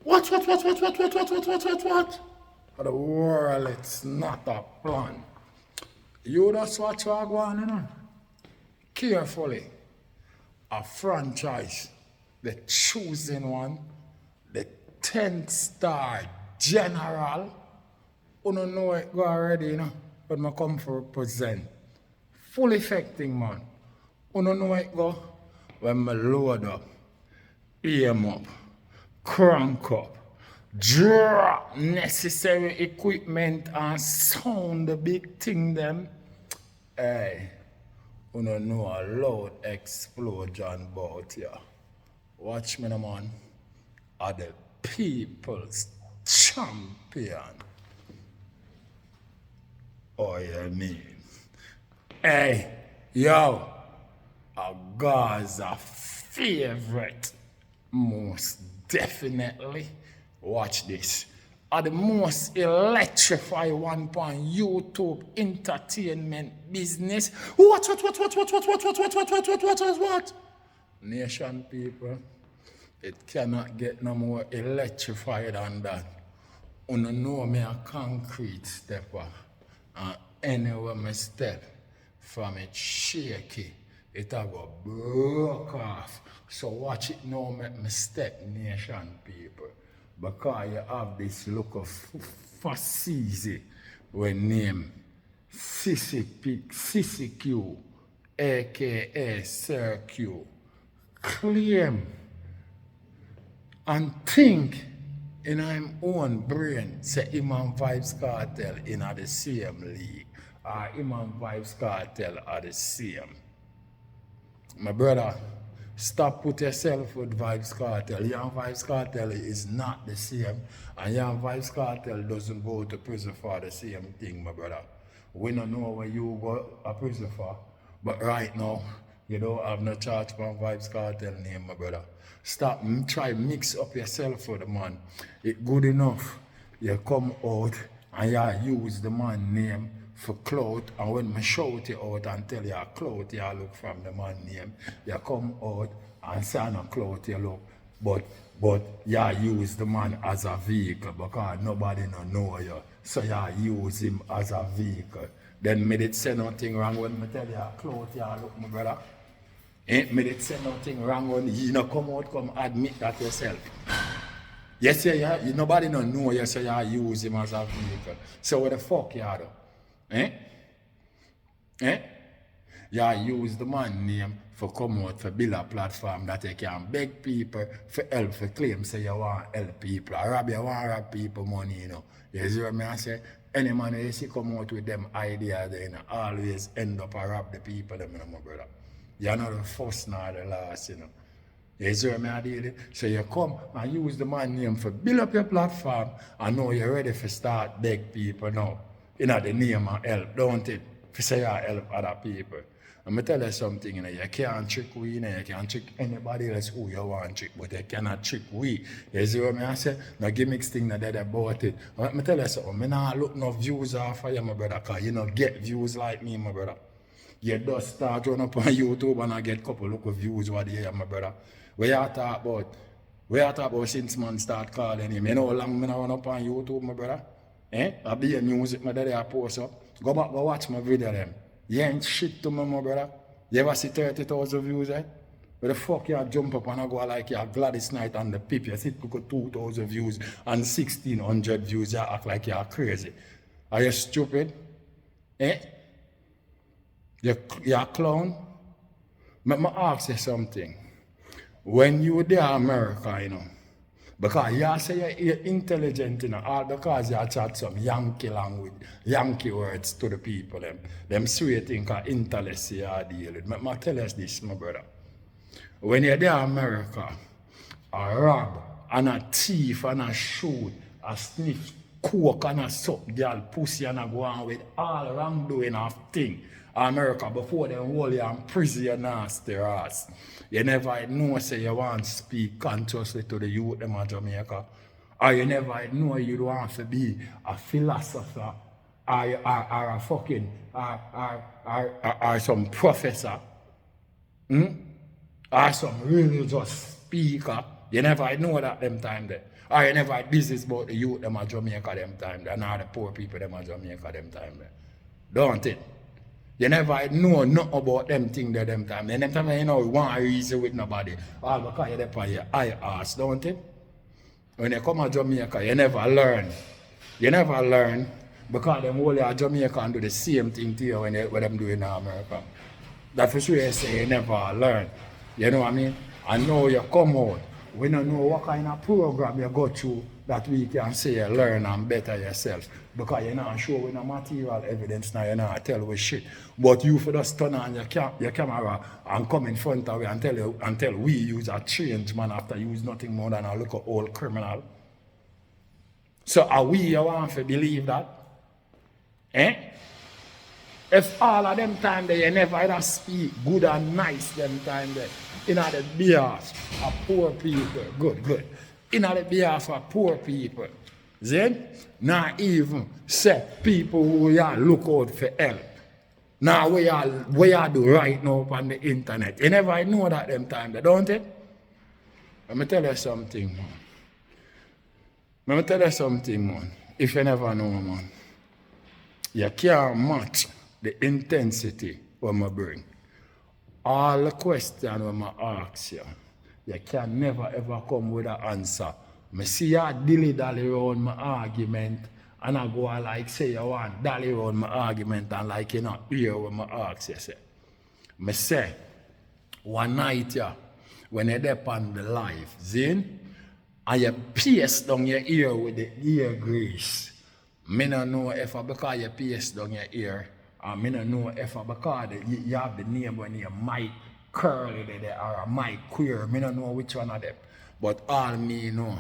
What? For the world, it's not a plan. You just watch what go on, you know. Carefully. A franchise, the choosing one, the 10th star general. You don't know it go already, you know. But I come for represent. Full effecting, man. You don't know it go when I load up, aim up, crank up, drop necessary equipment and sound the big thing them. Hey, you don't know a loud explosion about here. Watch me, man. Are the people's champion. Oh, you mean? Hey, yo, a Gaza favorite. Most definitely. Watch this. Are the most electrify one point YouTube entertainment business. What? Nation people, it cannot get no more electrified than that. You know me a concrete stepper. And anywhere me step, from it shaky, it a go broke off. So watch it now, make me step, nation people. Because you have this look of Sissy when name Sissy Q, aka sirq, claim and think in him own brain say him and vybz kartel in the same league, or him and vybz kartel are the same. My brother, stop put yourself with vybz kartel. You and vybz kartel is not the same, and you and vybz kartel doesn't go to prison for the same thing, my brother. We don't know where you go to prison for, but right now, you don't have no charge for vybz kartel name, my brother. Stop, try mix up yourself with the man. It good enough. You come out and you use the man name for clout, and when I shout you out and tell you a clout, you look from the man name. You come out and say no clout you look. But you use the man as a vehicle because nobody no know you. So you use him as a vehicle. Then me did say nothing wrong when I tell you a clout you look, my brother. Ain't me did say nothing wrong when you know come out, come admit that yourself. Yes, nobody no know you, so you use him as a vehicle. So what the fuck you do? You use the man name for come out for build a platform that you can beg people for help, for claim say you want help people. Or you want to rob people money, you know. You see what I say? Any man you see come out with them ideas, they always end up and rob the people, them, you know, my brother. You're not the first nor the last, you know. You see what I mean? So you come and use the man name for build up your platform, and now you're ready for start beg people now. You know the name of help, don't it? For say you help other people. I'm going to tell you something, you know, you can't trick we, you know, you can't trick anybody else who you want to trick, but you cannot trick we. You see what I say? No gimmicks thing that about it. Let me tell you something, I don't look no views off of you, my brother, because you don't get views like me, my brother. You just start run up on YouTube and I get a couple of views what you hear, my brother. Where you talk about? Where you talk about since man start calling him? You know how long I run up on YouTube, my brother? I be a music, my daddy I post up. Go back, go watch my video them. You ain't shit to me, my brother. You ever see 30,000 views, eh? Where the fuck you jump up and I go like you Gladys Knight and the Pip, you see people 2,000 views and 1,600 views, you act like you're crazy. Are you stupid? You're a clown? Let me ask you something. When you there America, you know, because you say you're intelligent, you know, all because you chat some Yankee language, Yankee words to the people, them sweet thing called intellect you deal with. Let me tell us this, my brother. When you're there America, a rob and a thief and a shoot, a sniff coke and a suck girl pussy and a go on with all wrongdoing of thing. America, before they hold you in prison, you nasty ass. You never know say you want to speak consciously to the youth them of Jamaica. Or you never know you want to be a philosopher or a fucking or some professor. Or some religious speaker. You never know that them time there. Or you never business about the youth them at Jamaica them time there. And all the poor people them at Jamaica them time there. Don't it? You never know nothing about them thing there them time. Then them time you know you want to reason with nobody. All because you're there on your high ass, don't it? When you come to Jamaica, you never learn. You never learn because them whole of Jamaica and do the same thing to you when them do in America. That's for sure you say you never learn. You know what I mean? And now you come out. We don't know what kind of program you go through that we can say you learn and better yourself. Because you're not showing no material evidence now, you're not tell we shit. But you for just turn on your camera and come in front of you and tell we use a change man after use nothing more than a little old criminal. So are we you want to believe that? Eh? If all of them time there you never ever speak good and nice them time there. In the behalf of poor people. Good. In the behalf of poor people. Then, not even say people who you look out for help. Now we are do right now on the internet. You never know that them time there, don't it? Let me tell you something, man. If you never know, man, you can't match the intensity what I bring. All the questions when I ask you, you can never ever come with an answer. I see you dilly-dally around my argument and I go like say you want dally around my argument and like you not hear when I ask you. I say, one night when you're there on the live, Zin, and you pierce down your ear with the ear grease. I don't know if because you pierce down your ear, I don't know if because you have the name when you Mike Curly there or a Mike Queer. I don't know which one of them. But all me know,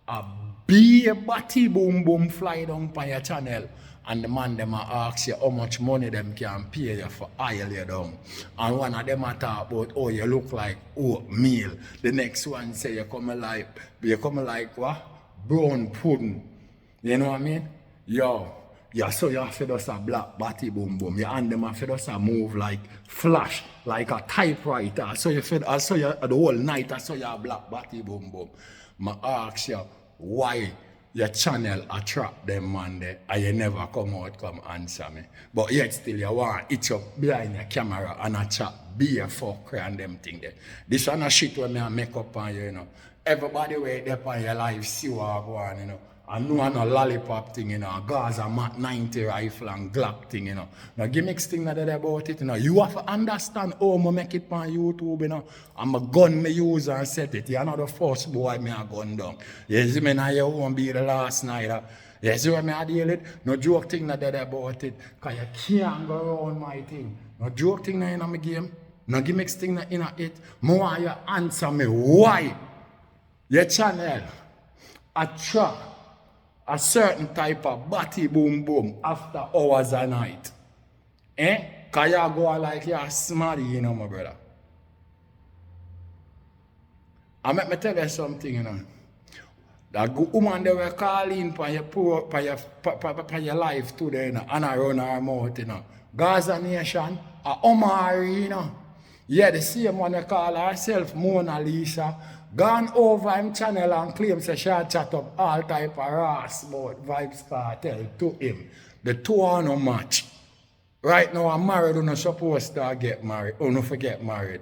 a big batty boom boom fly down on your channel and the man them ask you how much money them can pay you for oil you down. And one of them talk about oh you look like oatmeal. The next one say you come like what? Brown pudding. You know what I mean? Yo. Yeah, so you have to just a black batty boom boom. Your hand them have to just a move like flash, like a typewriter. So you feel the whole night I saw your black batty boom boom. I ask you why your channel attract them man there and you never come answer me. But yet still you want itch up behind your camera and a chat be a fucker and them thing there. This one a shit when I make up on you, you know. Everybody wait there on your life see what I go on, you know. I know a lollipop thing, you know, a Gaza 90 rifle and Glock thing, you know. Now, gimmicks thing that about it, you know. You have to understand how I make it on YouTube, you know. I'm a gun me use and set it. You're not the first boy me a gun down. You see me now, you won't be the last night. You see what me I deal with? No joke thing that about it. Because you can't go around my thing. No joke thing that in my game. No gimmicks thing that in it. More you answer me why your channel attract a certain type of batty boom boom after hours a night. Because you go like you're smarty, you know, my brother. I make me tell you something, you know. That good woman they were calling for your life today, you know, and I run her mouth, you know. Gaza Nation, a Omari, you know. Yeah, the same one they call herself Mona Lisa. Gone over him channel and claims she chat up all type of rass about vybz kartel to him. The two are no match. Right now I'm married, you're not supposed to get married. Or not forget married.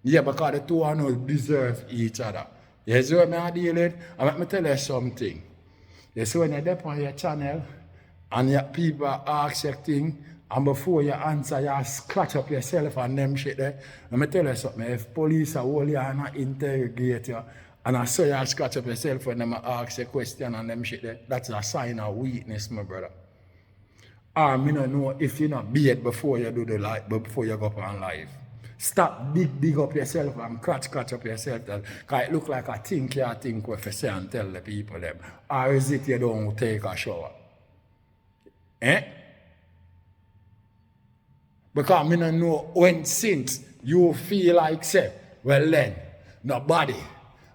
Yeah, because the two are not deserve each other. You see what I deal with? And let me tell you something. You see when you're there on your channel and your people ask you things, and before you answer, you scratch up yourself and them shit there. Let me tell you something. If police are hold you and interrogate you, and I saw you scratch up yourself when them ask you a question and them shit there, that's a sign of weakness, my brother. Or me don't know if you not beat before you do the life, before you go up on live. Stop dig up yourself and scratch up yourself. Because it look like a think you think what you say and tell the people them. Or is it you don't take a shower? Because I don't know when since you feel like say, well then, nobody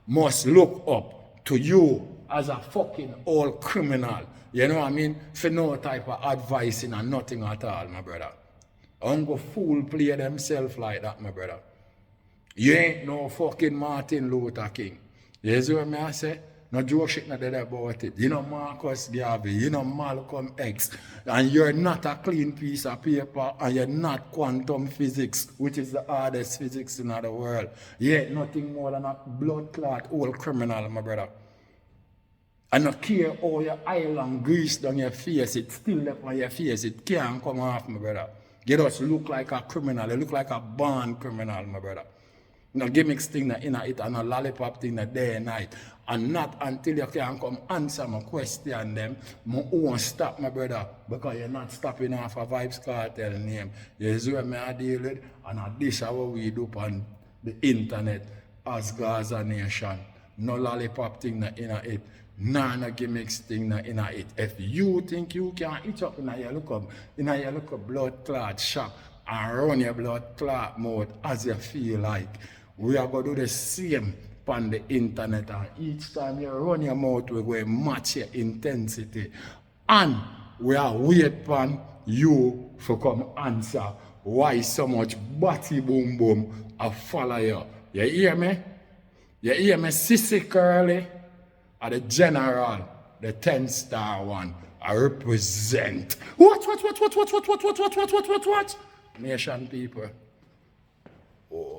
must look up to you as a fucking old criminal. You know what I mean? For no type of advice and nothing at all, my brother. I don't go fool play themselves like that, my brother. You ain't no fucking Martin Luther King. You see what I say? No Joe shit not dead about it. You know Marcus Garvey, you know Malcolm X, and you're not a clean piece of paper, and you're not quantum physics, which is the hardest physics in the world. Yet nothing more than a blood clot old criminal, my brother. I don't care how your island grease down your face, it still left on your face, it can't come off, my brother. You just look like a criminal, you look like a born criminal, my brother. No gimmicks thing in it and a lollipop thing day and night. And not until you can come answer my question them, I won't stop, my brother, because you're not stopping off a vybz cartel name. You see what I deal with? And this is what we do on the internet as Gaza Nation. No lollipop thing in it. No gimmicks thing in it. If you think you can itch up in your look blood clot shop and run your blood clot mode as you feel like, we are going to do the same on the internet, and each time you run your mouth, we're going to match your intensity. And we are waiting for you to come answer why so much body boom boom I follow you. You hear me? You hear me, Sissy Curly? Or the general, the 10-star one, I represent. What? Nation people. Oh.